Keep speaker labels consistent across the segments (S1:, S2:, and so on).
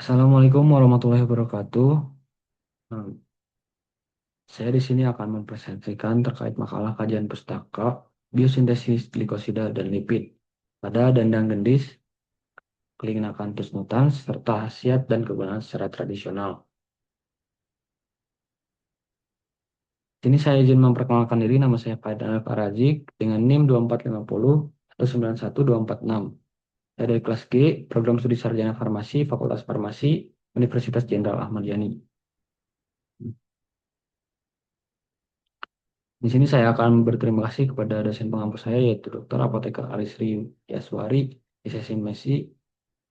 S1: Assalamualaikum warahmatullahi wabarakatuh. Hmm, Saya di sini akan mempresentasikan terkait makalah kajian pustaka biosintesis glikosida dan lipid pada dandang gendis, Clinacanthus nutans, serta khasiat dan kegunaan secara tradisional. Sini saya izin memperkenalkan diri, nama saya Faidana Farazik dengan NIM 2450 atau 91246. Saya dari kelas G, Program Studi Sarjana Farmasi, Fakultas Farmasi, Universitas Jenderal Ahmad Yani. Di sini saya akan berterima kasih kepada dosen pengampu saya yaitu Dr. Apoteker Arisri Yaswari, SSI Mesi,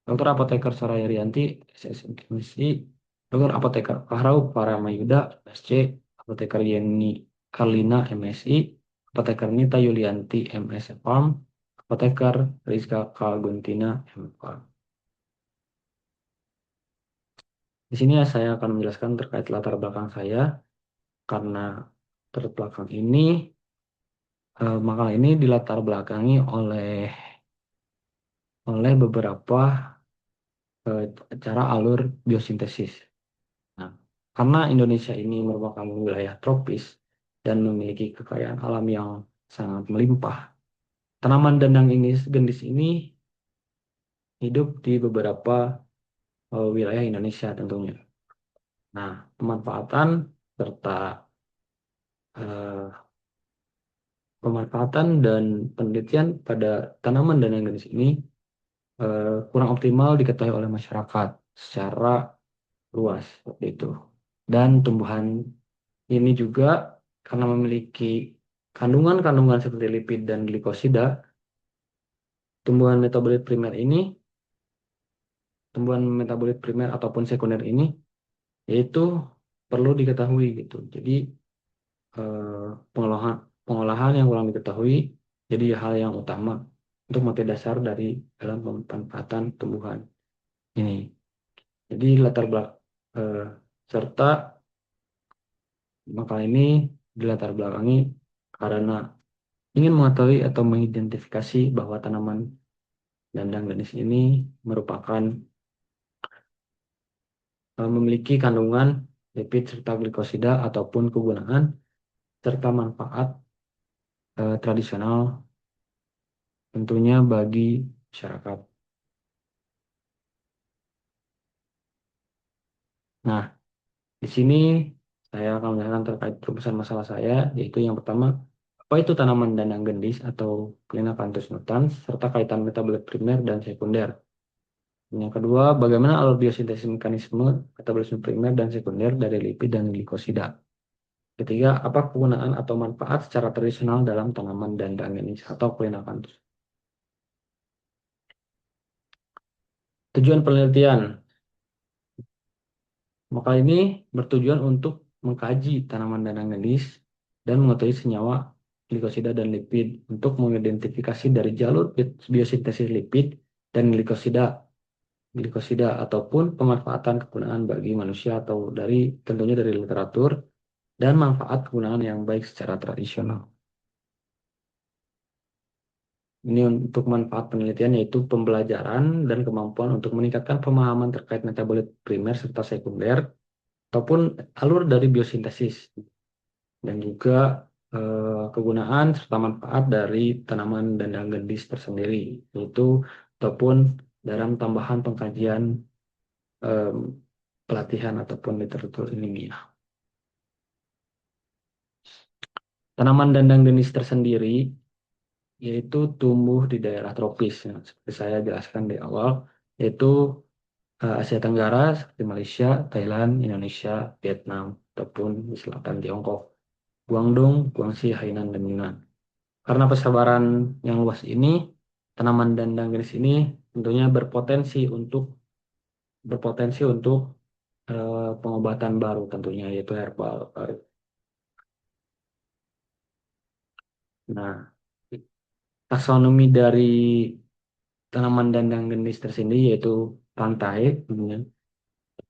S1: Dr. Apoteker Soraya Rianti, SSI Mesi, Dr. Apoteker Fahrau Paramayuda, MSC, Apoteker Yeni Karlina, MSI, Apoteker Nita Yulianti, MS Farm, Apoteker Rizka Kaguntina, M.Farm. Di sini saya akan menjelaskan terkait latar belakang saya karena latar belakang ini makalah ini dilatar belakangi oleh beberapa eh, cara alur biosintesis. Nah, karena Indonesia ini merupakan wilayah tropis dan memiliki kekayaan alam yang sangat melimpah, tanaman dandang ini gendis ini hidup di beberapa wilayah Indonesia tentunya. Nah, pemanfaatan serta eh, pemanfaatan dan penelitian pada tanaman dandang gendis ini kurang optimal diketahui oleh masyarakat secara luas seperti itu. Dan tumbuhan ini juga karena memiliki kandungan-kandungan seperti lipid dan glikosida, tumbuhan metabolit primer ini, tumbuhan metabolit primer ataupun sekunder ini, yaitu perlu diketahui gitu. Jadi pengolahan pengolahan yang kurang diketahui jadi hal yang utama untuk materi dasar dari dalam pemanfaatan tumbuhan ini. Jadi latar belakang serta makalah ini dilatar belakangi karena ingin mengetahui atau mengidentifikasi bahwa tanaman dandang gendis ini merupakan memiliki kandungan lipid serta glikosida ataupun kegunaan serta manfaat tradisional tentunya bagi masyarakat. Nah, di sini saya akan menjelaskan terkait rumusan masalah saya, yaitu yang pertama, apa itu tanaman dandang gendis atau Clinacanthus nutans, serta kaitan metabolit primer dan sekunder. Yang kedua, bagaimana alur biosintesis mekanisme metabolisme primer dan sekunder dari lipid dan glikosida. Ketiga, apa kegunaan atau manfaat secara tradisional dalam tanaman dandang gendis atau Clinacanthus. Tujuan penelitian. Maka ini bertujuan untuk mengkaji tanaman dandang gendis dan mengetahui senyawa glikosida dan lipid untuk mengidentifikasi dari jalur biosintesis lipid dan glikosida glikosida ataupun pemanfaatan kegunaan bagi manusia atau tentunya dari literatur dan manfaat kegunaan yang baik secara tradisional. Ini untuk manfaat penelitian yaitu pembelajaran dan kemampuan untuk meningkatkan pemahaman terkait metabolit primer serta sekunder ataupun alur dari biosintesis dan juga kegunaan serta manfaat dari tanaman dandang gendis tersendiri yaitu ataupun dalam tambahan pengkajian em, pelatihan ataupun literatur ilmiah. Tanaman dandang gendis tersendiri yaitu tumbuh di daerah tropis, ya, seperti saya jelaskan di awal, yaitu Asia Tenggara seperti Malaysia, Thailand, Indonesia, Vietnam, ataupun di selatan Tiongkok, Guangdong, Guangxi, Hainan, dan Yunnan. Karena persebaran yang luas ini, tanaman dandang gendis ini tentunya berpotensi untuk pengobatan baru tentunya yaitu herbal. Nah, taksonomi dari tanaman dandang gendis tersendiri yaitu rantai, tentunya.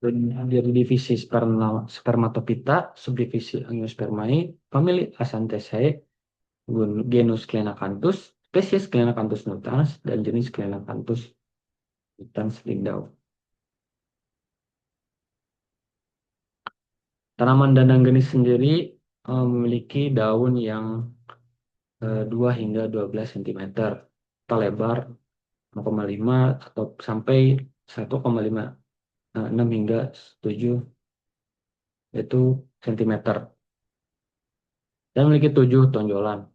S1: Dari divisi Spermatophyta, subdivisi Angiospermae, famili Acanthaceae, genus Clinacanthus, spesies Clinacanthus nutans, dan jenis Clinacanthus nutans lindau. Tanaman dandang genis sendiri memiliki daun yang 2 hingga 12 cm atau lebar 0,5 atau sampai 1,5 6 hingga 7 itu sentimeter dan memiliki 7 tonjolan.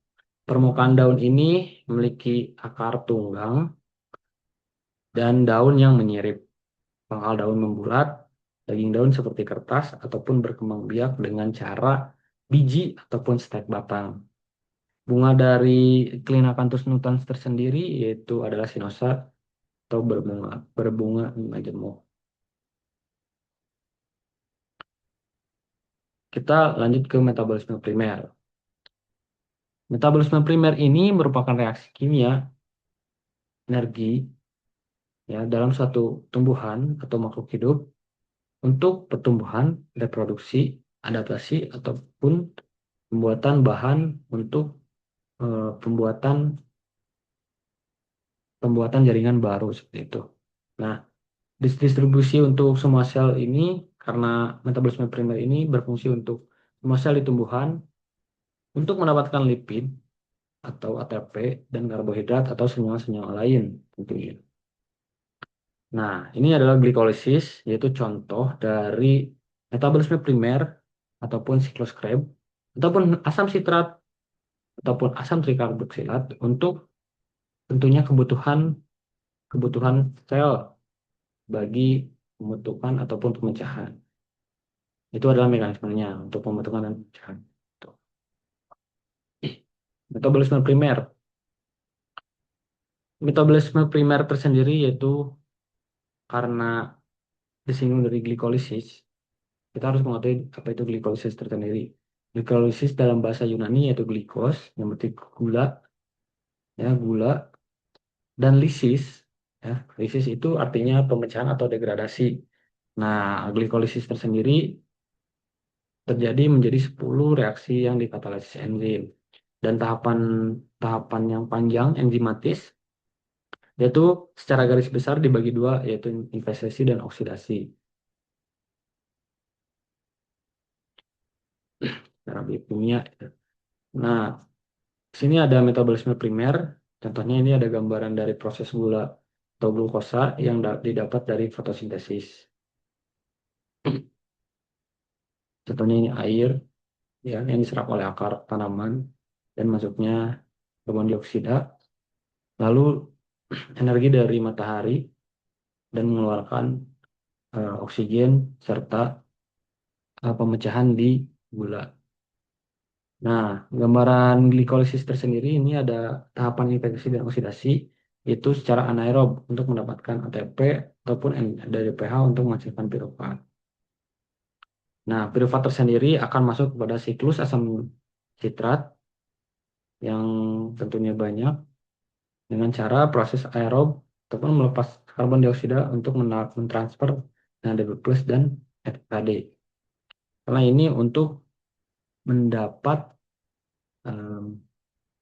S1: Permukaan daun ini memiliki akar tunggang dan daun yang menyirip. Pangkal daun membulat, daging daun seperti kertas ataupun berkembang biak dengan cara biji ataupun stek batang. Bunga dari Clinacanthus nutans tersendiri yaitu adalah sinosa atau berbunga majemuk. Kita lanjut ke metabolisme primer. Metabolisme primer ini merupakan reaksi kimia energi ya dalam suatu tumbuhan atau makhluk hidup untuk pertumbuhan, reproduksi, adaptasi ataupun pembuatan bahan untuk pembuatan pembuatan jaringan baru seperti itu. Nah, distribusi untuk semua sel ini karena metabolisme primer ini berfungsi untuk semua sel di tumbuhan untuk mendapatkan lipid atau ATP dan karbohidrat atau senyawa-senyawa lain tentunya. Nah, ini adalah glikolisis, yaitu contoh dari metabolisme primer ataupun siklus Krebs ataupun asam sitrat ataupun asam trikarboksilat untuk tentunya kebutuhan kebutuhan sel bagi pembentukan ataupun pemecahan. Itu adalah mekanismenya untuk pembentukan dan pemecahan. Tuh. Metabolisme primer. Metabolisme primer tersendiri yaitu karena disinggung dari glikolisis, kita harus mengetahui apa itu glikolisis tersendiri. Glikolisis dalam bahasa Yunani yaitu glikos, yang berarti gula, ya gula, dan lisis, ya lisis itu artinya pemecahan atau degradasi. Nah, glikolisis tersendiri terjadi menjadi 10 reaksi yang dikatalisis enzim dan tahapan tahapan yang panjang enzimatis yaitu secara garis besar dibagi dua yaitu investasi dan oksidasi. Secara biokimia. Nah, di sini ada metabolisme primer. Contohnya ini ada gambaran dari proses gula atau glukosa yang didapat dari fotosintesis. Contohnya ini air ya, yang diserap oleh akar tanaman dan masuknya karbon dioksida. Lalu energi dari matahari dan mengeluarkan oksigen serta pemecahan di gula. Nah, gambaran glikolisis tersendiri ini ada tahapan investasi dan oksidasi itu secara anaerob untuk mendapatkan ATP ataupun dari pH untuk menghasilkan piruvat. Nah, piruvat tersendiri akan masuk kepada siklus asam sitrat yang tentunya banyak dengan cara proses aerob ataupun melepas karbon dioksida untuk mentransfer NADP+ dan FAD. Karena ini untuk mendapat em,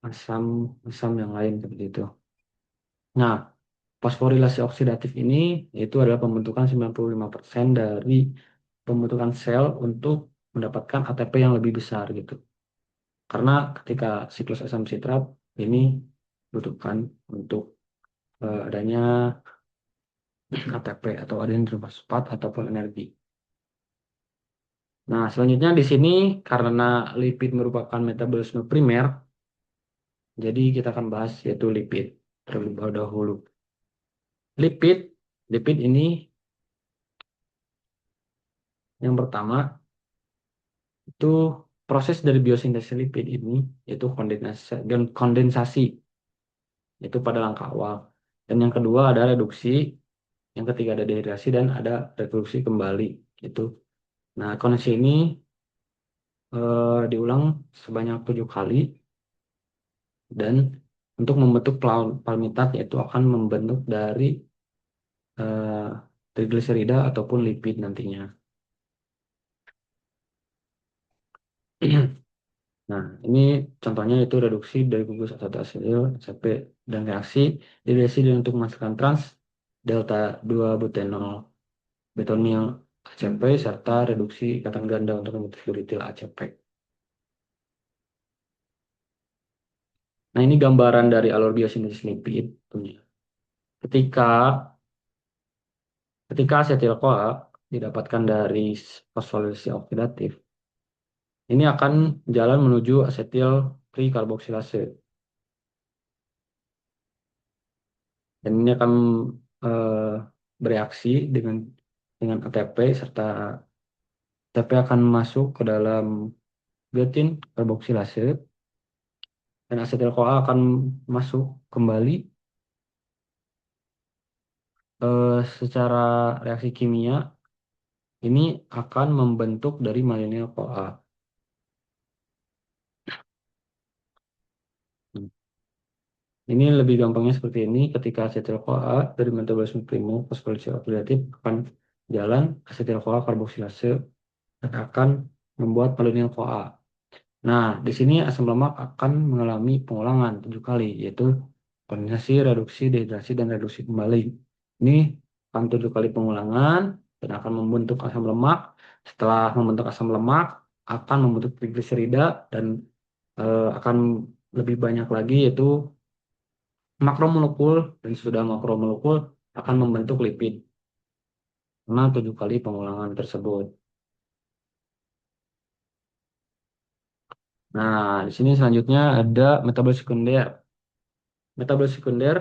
S1: asam asam yang lain seperti itu. Nah, fosforilasi oksidatif ini itu adalah pembentukan 95% dari pembentukan sel untuk mendapatkan ATP yang lebih besar gitu. Karena ketika siklus asam sitrat ini dibutuhkan untuk adanya ATP atau adenosin fosfat ataupun energi. Nah, selanjutnya di sini karena lipid merupakan metabolisme primer, jadi kita akan bahas yaitu lipid terlebih dahulu. Lipid, lipid ini yang pertama itu proses dari biosintesis lipid ini yaitu kondensasi itu pada langkah awal. Dan yang kedua ada reduksi, yang ketiga ada dehidrasi dan ada reduksi kembali gitu. Nah, kondisi ini diulang sebanyak 7 kali dan untuk membentuk palmitat yaitu akan membentuk dari eh, trigliserida ataupun lipid nantinya. Nah, ini contohnya itu reduksi dari gugus asam asetil sampai dan reaksi dehidrasi dan untuk menghasilkan trans delta 2 butenol betonil ACP serta reduksi ikatan ganda untuk membentuk uritil ACP. Nah, ini gambaran dari alur biosintesis lipid. Ketika ketika asetil-CoA didapatkan dari fosforilasi oksidatif, ini akan jalan menuju asetil trikarboksilase. Dan ini akan eh, bereaksi dengan ATP serta ATP akan masuk ke dalam biotin karboksilase dan asetil-CoA akan masuk kembali secara reaksi kimia ini akan membentuk dari malonyl CoA. Ini lebih gampangnya seperti ini, ketika asetil-CoA dari metabolisme primo fosforilasi oksidatif akan jalan asetil-CoA karboksilase dan akan membuat malonyl CoA. Nah, di sini asam lemak akan mengalami pengulangan 7 kali, yaitu kondensasi, reduksi, dehidrasi, dan reduksi kembali. Ini akan 7 kali pengulangan dan akan membentuk asam lemak. Setelah membentuk asam lemak, akan membentuk trigliserida dan akan lebih banyak lagi, yaitu makromolekul, dan sudah makromolekul akan membentuk lipid. Karena 7 kali pengulangan tersebut. Nah, di sini selanjutnya ada metabolit sekunder. Metabolit sekunder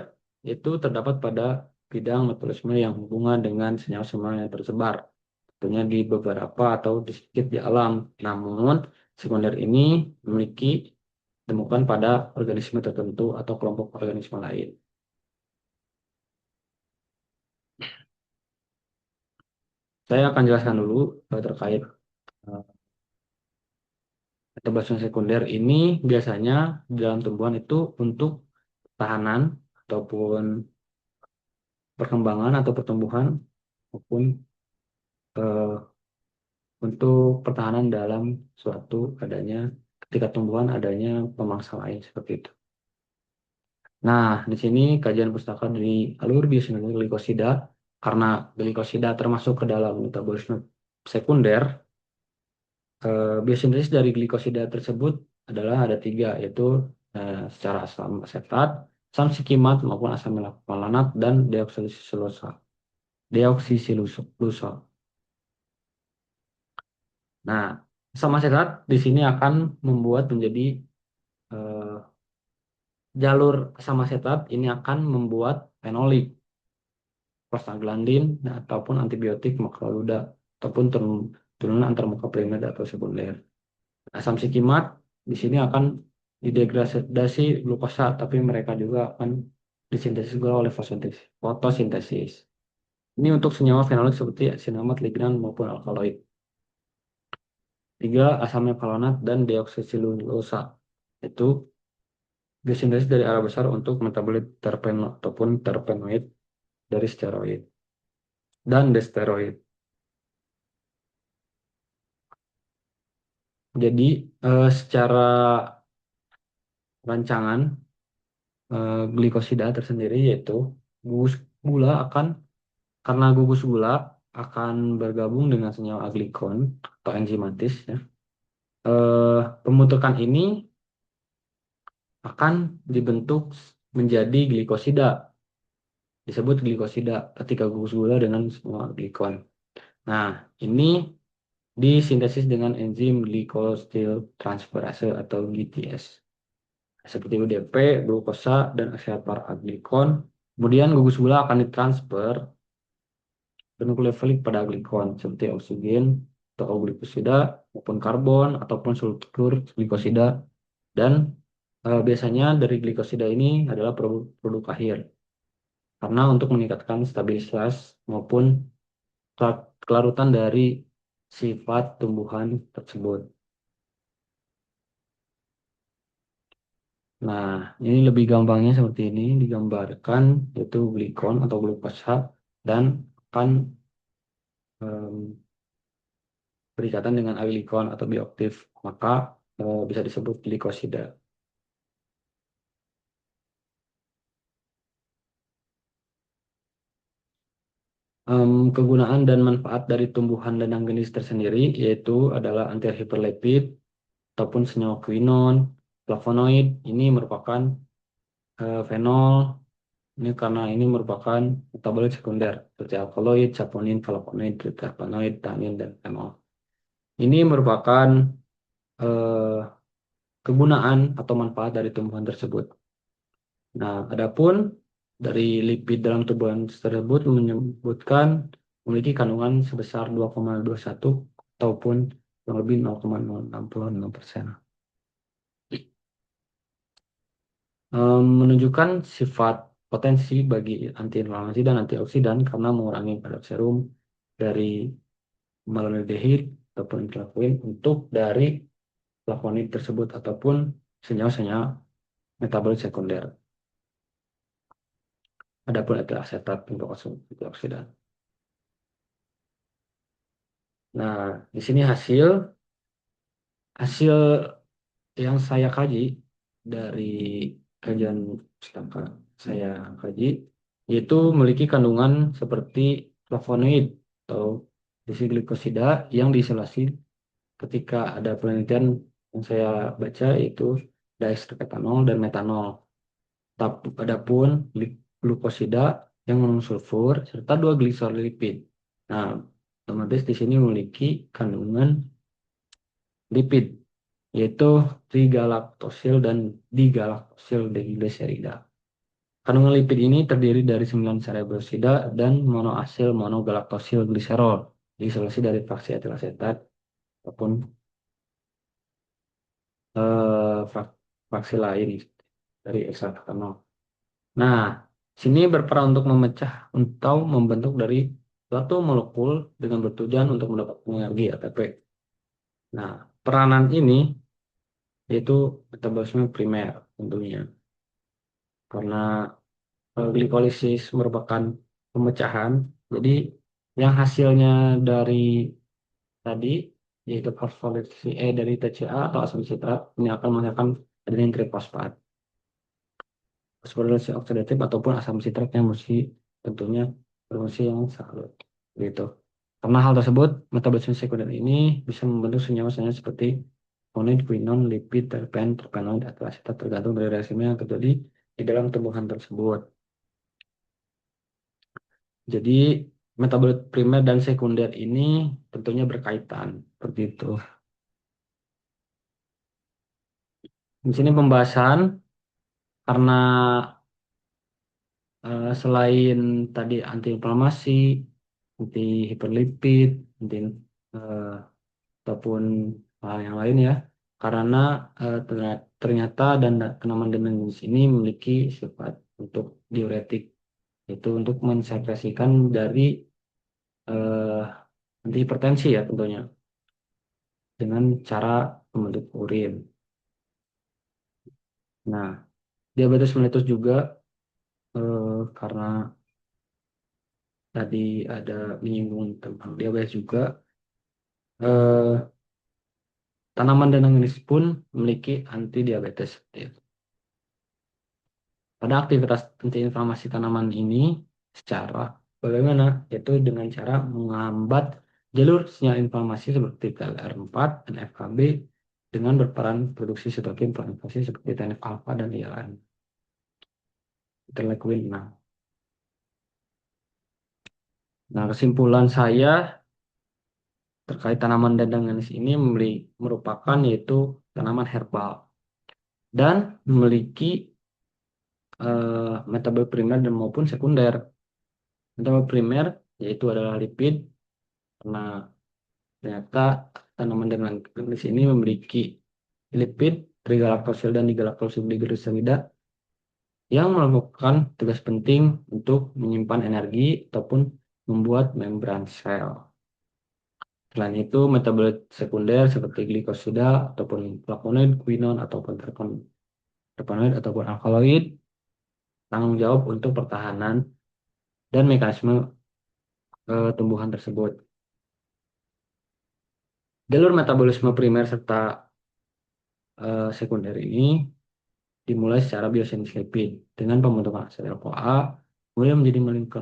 S1: itu terdapat pada bidang metabolisme yang hubungan dengan senyawa-senyawa yang tersebar, tentunya di beberapa atau di sedikit di alam. Namun, sekunder ini memiliki ditemukan pada organisme tertentu atau kelompok organisme lain. Saya akan jelaskan dulu terkait metabolisme sekunder ini biasanya dalam tumbuhan itu untuk tahanan ataupun perkembangan atau pertumbuhan maupun eh, untuk pertahanan dalam suatu adanya ketika tumbuhan adanya pemangsa lain seperti itu. Nah, di sini kajian pustaka dari alur biosintesis glikosida karena glikosida termasuk ke dalam metabolisme sekunder. Biosintesis dari glikosida tersebut adalah ada 3, yaitu secara asam asetat, asam sikimat maupun asam melatonat dan deoksisilusa. Deoksisilusa. Nah, asam asetat di sini akan membuat menjadi eh, jalur asam asetat ini akan membuat fenolik, prostaglandin, ataupun antibiotik makroluda ataupun turunan antarmuka primer atau sekunder. Asam sikimat di sini akan didegradasi glukosa, tapi mereka juga akan disintesis juga oleh fotosintesis. Ini untuk senyawa fenolik seperti sinamat, lignan maupun alkaloid. 3, asam methylonat dan deoksisilulosa. Itu biosintesis dari arah besar untuk metabolit terpeno ataupun terpenoid dari steroid dan desteroid. Jadi secara rancangan glikosida tersendiri yaitu gugus gula akan karena gugus gula akan bergabung dengan senyawa aglikon atau enzimatis ya. Pembentukan ini akan dibentuk menjadi glikosida, disebut glikosida ketika gugus gula dengan senyawa aglikon. Nah, ini disintesis dengan enzim glikostiltransferase atau GTS. Seperti UDP, glukosa, dan asetat-para-aglikon. Kemudian gugus gula akan ditransfer nukleofilik pada glikon seperti oksigen atau glikosida maupun karbon ataupun sulfur glikosida dan biasanya dari glikosida ini adalah produk akhir karena untuk meningkatkan stabilitas maupun kelarutan dari sifat tumbuhan tersebut. Nah, ini lebih gampangnya seperti ini digambarkan, yaitu glikon atau glukosa dan akan berikatan dengan aglikon atau bioaktif, maka bisa disebut glikosida. Kegunaan dan manfaat dari tumbuhan dan jenis tersendiri yaitu adalah antihiperlipid ataupun senyawa quinon, flavonoid. Ini merupakan fenol. Ini karena ini merupakan metabolit sekunder seperti alkaloid, saponin, flavonoid, terpenoid, tannin, dan fenol. Ini merupakan eh, kegunaan atau manfaat dari tumbuhan tersebut. Nah, adapun dari lipid dalam tumbuhan tersebut menyebutkan memiliki kandungan sebesar 2,21 ataupun kurang lebih 0,066%. Menunjukkan sifat potensi bagi antiinflamasi dan antioksidan karena mengurangi kadar serum dari malonidehid ataupun inflavonoid untuk dari flavonoid tersebut ataupun senyawa-senyawa metabolit sekunder. Adapun etil asetat untuk antioksidan. Nah, di sini hasil hasil yang saya kaji dari kajian pustaka saya kaji yaitu memiliki kandungan seperti flavonoid atau disilglikosida yang diisolasi ketika ada penelitian yang saya baca yaitu diester-ketanol dan metanol. Tapi adapun glukosida yang mengandung sulfur serta dua gliserolipid. Nah, otomatis di sini memiliki kandungan lipid yaitu trigalaktosil dan digalaktosil dehidrasida. Kandungan lipid ini terdiri dari 9 cerebrosida dan monoasil monogalaktosil gliserol diisolasi dari fraksi etil asetat ataupun fraksi lain dari ekstrak etanol. Nah, sini berperan untuk memecah atau membentuk dari suatu molekul dengan bertujuan untuk mendapatkan energi ATP. Nah, peranan ini yaitu metabolisme primer tentunya. Karena glikolisis merupakan pemecahan, jadi yang hasilnya dari tadi yaitu fosforilisasi dari TCA atau asam sitrat ini akan menghasilkan adenin trifosfat. Fosforilasi oksidatif ataupun asam sitrat yang bersih tentunya berfungsi yang salut gitu. Karena hal tersebut, metabolisme sekunder ini bisa membentuk senyawa-senyawa seperti monoid, quinon, lipid, terpen, terpenoid, atau asetat tergantung dari reaksi yang terjadi di dalam tumbuhan tersebut. Jadi metabolit primer dan sekunder ini tentunya berkaitan seperti itu. Di sini pembahasan karena selain tadi antiinflamasi, anti hiperlipid, anti eh, ataupun hal yang lain ya. Karena ternyata dan tanaman dan jenis ini memiliki sifat untuk diuretik, yaitu untuk mensekresikan dari eh, antihipertensi ya tentunya dengan cara membentuk urin. Nah, diabetes mellitus juga karena tadi ada menyinggung tentang diabetes juga, eh, tanaman dan jenis pun memiliki anti diabetes. Pada aktivitas antiinflamasi tanaman ini secara bagaimana? Yaitu dengan cara menghambat jalur sinyal inflamasi seperti TLR4 dan FKB dengan berperan produksi sitokin proinflamasi seperti TNF alfa dan IL-6. Interleukin 6. Nah, kesimpulan saya terkait tanaman dan jenis ini merupakan yaitu tanaman herbal dan memiliki metabolit primer dan maupun sekunder. Metabolit primer yaitu adalah lipid karena ternyata tanaman dengan jenis ini memiliki lipid trigalaktosil dan digalaktosil digliserida yang melakukan tugas penting untuk menyimpan energi ataupun membuat membran sel. Selain itu, metabolit sekunder seperti glikosida ataupun flavonoid, quinon ataupun terpenoid ataupun alkaloid tanggung jawab untuk pertahanan dan mekanisme tumbuhan tersebut. Jalur metabolisme primer serta sekunder ini dimulai secara biosintesis lipid dengan pembentukan asetil-CoA kemudian menjadi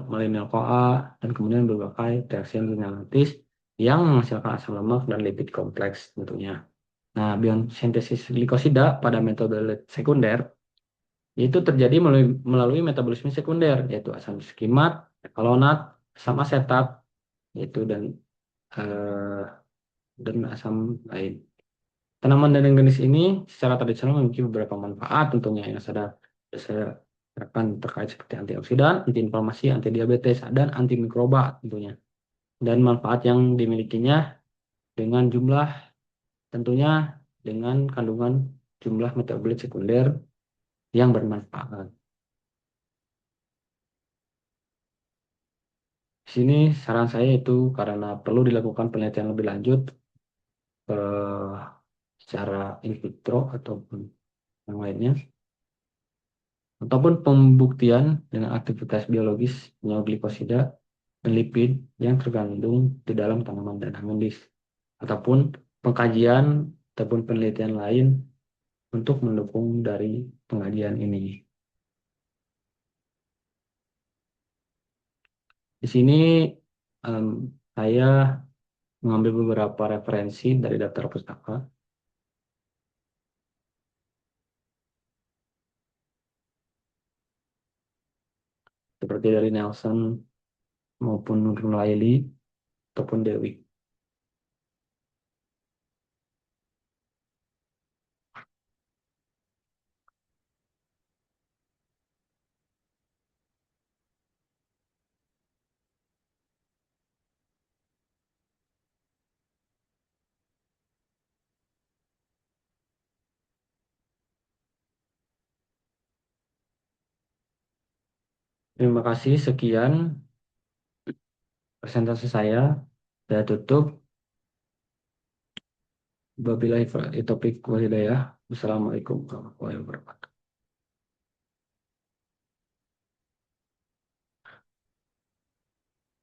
S1: milenial CoA, dan kemudian berbagai reaksi enzimatis yang menghasilkan asam lemak dan lipid kompleks tentunya. Nah, biosintesis glikosida pada metode sekunder itu terjadi melalui metabolisme sekunder, yaitu asam skimat, alonat, asam asetat, yaitu eh, dan asam lain. Tanaman dan jenis ini secara tradisional memiliki beberapa manfaat tentunya yang saya terapkan terkait seperti antioksidan, antiinflamasi, antidiabetes, dan antimikroba tentunya. Dan manfaat yang dimilikinya dengan jumlah tentunya dengan kandungan jumlah metabolit sekunder yang bermanfaat. Di sini saran saya itu karena perlu dilakukan penelitian lebih lanjut eh, secara in vitro ataupun yang lainnya, ataupun pembuktian dengan aktivitas biologis senyawa glikosida dan lipid yang terkandung di dalam tanaman dan amandis, ataupun pengkajian ataupun penelitian lain untuk mendukung dari pengajian ini. Di sini em, saya mengambil beberapa referensi dari daftar pustaka, seperti dari Nelson maupun Nurulaili ataupun Dewi. Terima kasih, sekian presentasi saya. Saya tutup. Wabillahi taufiq wal hidayah. Wassalamualaikum warahmatullahi wabarakatuh.